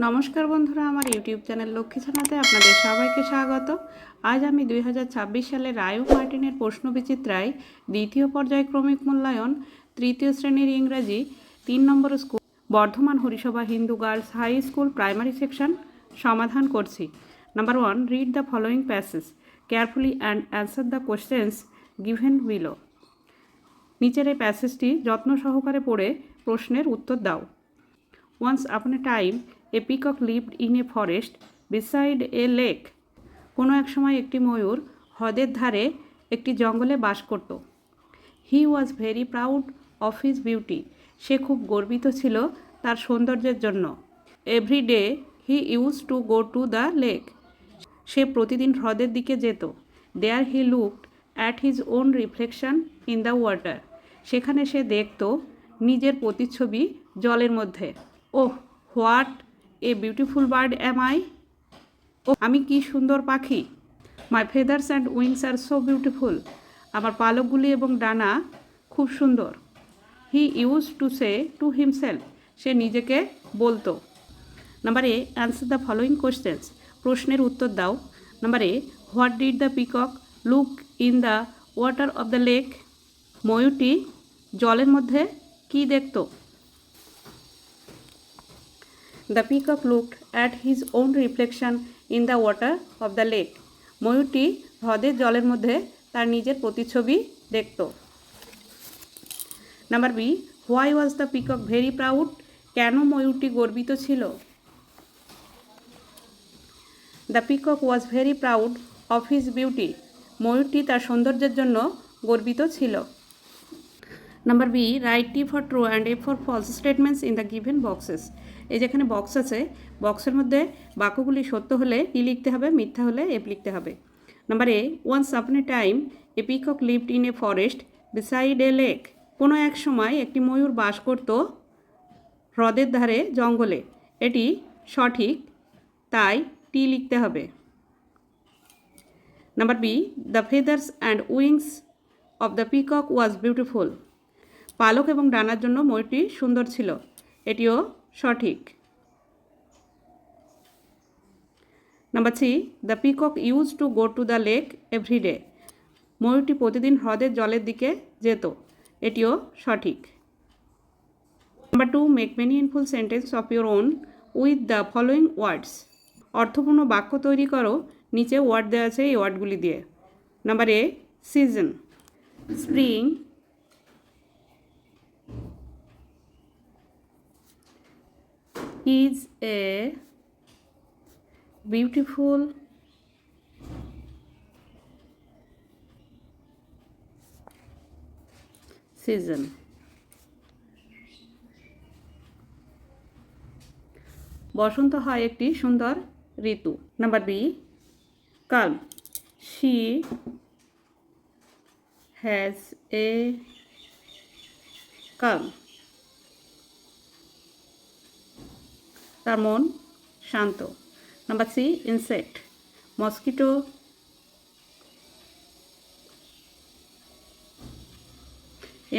নমস্কার বন্ধুরা, আমার ইউটিউব চ্যানেল লক্ষ্মী ছানাতে আপনাদের সবাইকে স্বাগত। আজ আমি 2026 সালের রায় ও মার্টিনের প্রশ্নবিচিত্রায় দ্বিতীয় পর্যায় ক্রমিক মূল্যায়ন তৃতীয় শ্রেণীর ইংরাজি 3 number school Bardhaman Harisabha Hindu girls high school primary section সমাধান করছি। Number 1, read the following passage carefully and answer the questions given below. নিচের এই প্যাসেজটি যত্ন সহকারে পড়ে প্রশ্নের উত্তর দাও। Once upon a time, a peacock lived in a forest beside a lake. কোনো এক সময় একটি ময়ূর হ্রদের ধারে একটি জঙ্গলে বাস করত। He was very proud of his beauty. সে খুব গর্বিত ছিল তার সৌন্দর্যের জন্য। Every day he used to go to the lake. সে প্রতিদিন হ্রদের দিকে যেত। There he looked at his own reflection in the water. সেখানে সে দেখত নিজের প্রতিচ্ছবি জলের মধ্যে। Oh, what a beautiful bird am I. ও, আমি কি সুন্দর পাখি। My feathers and wings are so beautiful. আমার পালকগুলি এবং ডানা খুব সুন্দর। He use to say to himself. সে নিজেকে বলতো। Number A, answer the following questions. প্রশ্নের উত্তর দাও। Number A, what did the peacock look in the water of the lake. ময়ূরটি জলের মধ্যে কি দেখত? The peacock looked at his own reflection in the water of the lake. ময়ূরটি হ্রদের জলের মধ্যে তার নিজের প্রতিচ্ছবি দেখত। Number B, why was the peacock very proud. কেন ময়ূরটি গর্বিত ছিল? The peacock was very proud of his beauty. ময়ূরটি তার সৌন্দর্যের জন্য গর্বিত ছিল। Number B, write T for true and A for false statements in the given boxes. এই যেখানে বক্স আছে, বক্সের মধ্যে বাক্যগুলি সত্য হলে টি লিখতে হবে, মিথ্যা হলে এফ লিখতে হবে। Number A, once upon a time a peacock lived in a forest beside a lake. কোনো এক সময় একটি ময়ূর বাস করত হ্রদের ধারে জঙ্গলে। এটি সঠিক, তাই টি লিখতে হবে। Number B, the feathers and wings of the peacock was beautiful. পালক এবং ডানার জন্য ময়ূরটি সুন্দর ছিল। এটিও সঠিক। Number C, the peacock use to go to the lake every day. ময়ূরটি প্রতিদিন হ্রদের জলের দিকে যেত। এটিও সঠিক। Number two, make meaningful sentence of your own with the following words. অর্থপূর্ণ বাক্য তৈরি করো, নিচে ওয়ার্ড দেওয়া আছে এই ওয়ার্ডগুলি দিয়ে। Number A, season. Spring is a beautiful season. বসন্ত হয় একটি সুন্দর ঋতু। Number B, calm. she has a calm. তার মন শান্ত। Number C, insect. Mosquito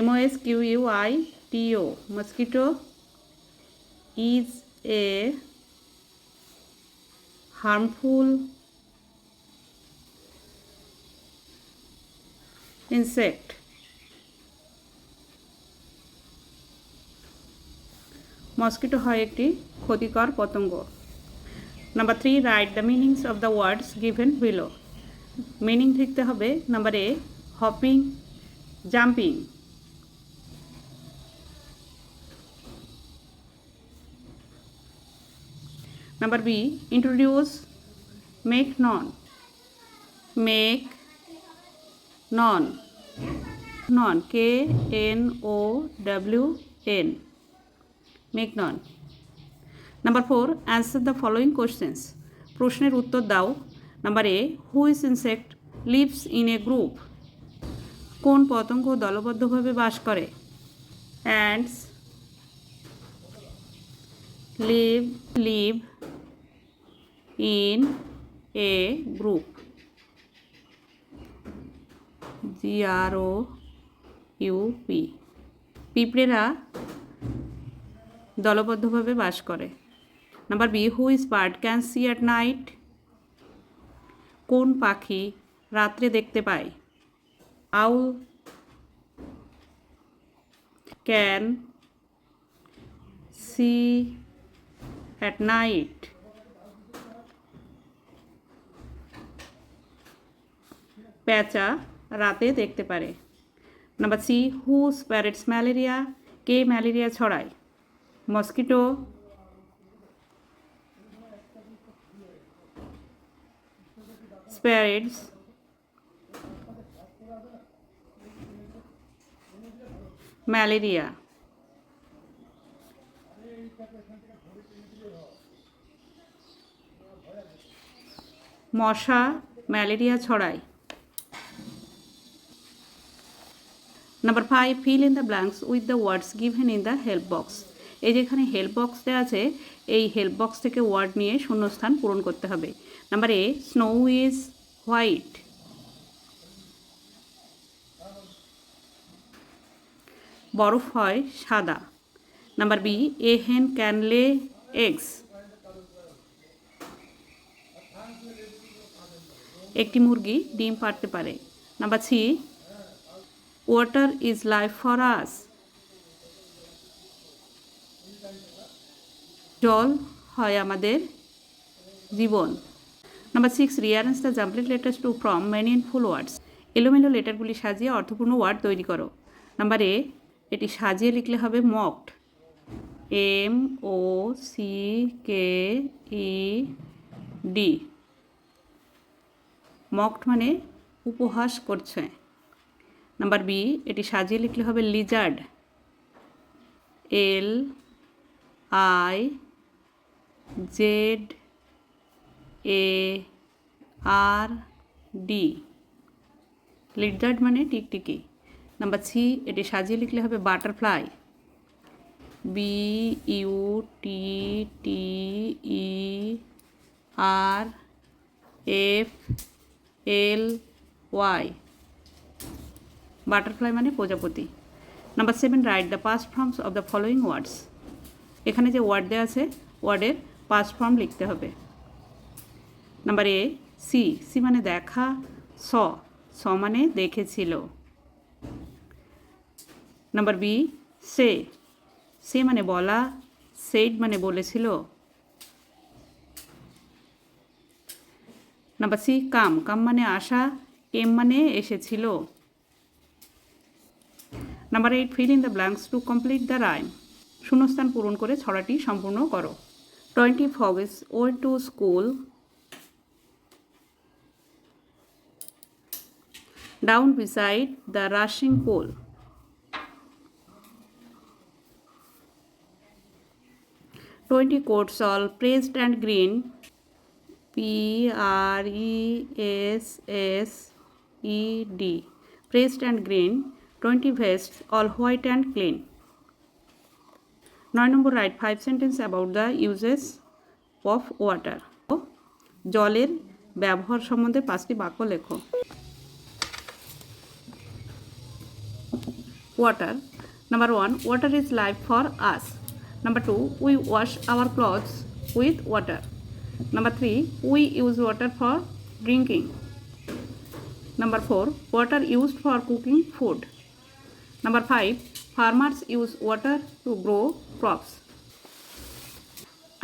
MOSQUITO mosquito is a harmful insect. Mosquito হয় একটি ক্ষতিকর পতঙ্গ। Number 3, write the meanings of the words given below. Meaning লিখতে হবে। Number A, hopping, jumping. Number B, introduce, make known. Make known, known KNOWN, make non. Number 4, answer the following questions. প্রশ্নের উত্তর দাও। Number A, which insect lives in a group. কোন পতঙ্গ দলবদ্ধভাবে বাস করে? Ants live in a group. GROUP। পিঁপড়েরা দলবদ্ধভাবে বাস করে। Number B, which bird can see at night? কোন পাখি রাত্রে দেখতে পায়? Owl can see at night. প্যাঁচা রাতে দেখতে পারে। Number C, who spreads malaria? কে ম্যালেরিয়া ছড়ায়? Mosquito, spreads, malaria. মশা ম্যালেরিয়া ছড়ায়। Number 5, feel in the blanks with the words given in the help box. এই যেখানে হেল্প বক্স দেওয়া আছে, এই হেল্প বক্স থেকে ওয়ার্ড নিয়ে শূন্যস্থান পূরণ করতে হবে। Number A, snow is white. বরফ হয় সাদা। নাম্বার বি, এ হেন ক্যান লে এগস। একটি মুরগি ডিম পাড়তে পারে। Number C, water is life for us. জল হয় আমাদের জীবন। Number 6, rearrange the jumbled letters to from meaningful words. এলোমেলো লেটারগুলি সাজিয়ে অর্থপূর্ণ ওয়ার্ড তৈরি করো। নাম্বার এ, এটি সাজিয়ে লিখলে হবে মকড। MOCKED। মকড মানে উপহাস করছে। নাম্বার বি, এটি সাজিয়ে লিখলে হবে লিজার্ড। LIZARD। লিজার্ড মানে টিকটিকি। নাম্বার সি, এটি সাজিয়ে লিখলে হবে বাটারফ্লাই। BUTTERFLY। বাটারফ্লাই মানে প্রজাপতি। Number 7, write the past forms of the following ওয়ার্ডস। এখানে যে ওয়ার্ড দেওয়া আছে, ওয়ার্ডের পাস্ট ফর্ম লিখতে হবে। নাম্বার এ, সি মানে দেখা। স মানে দেখেছিল। নাম্বার বি, সে মানে বলা। সেড মানে বলেছিল। নাম্বার সি, কাম মানে আসা। কেম মানে এসেছিল। Number 8, fill in the blanks to complete the rhyme. শূন্যস্থান পূরণ করে ছড়াটি সম্পূর্ণ করো। 20 frogs went to school down beside the rushing pool. 20 coats all pressed and green. PRESSED, pressed and green. 20 vests all white and clean. 9 number, write 5 sentences about the uses of water. জলের ব্যবহার সম্বন্ধে 5টি বাক্য লেখো। Water. Number 1, water is life for us. Number 2, we wash our clothes with water. Number 3, we use water for drinking. Number 4, water used for cooking food. Number 5, farmers use water to grow crops.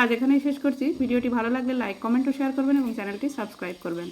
আজ এখানেই শেষ করছি। ভিডিওটি ভালো লাগলে like, comment ও share করবেন এবং চ্যানেলটি সাবস্ক্রাইব করবেন।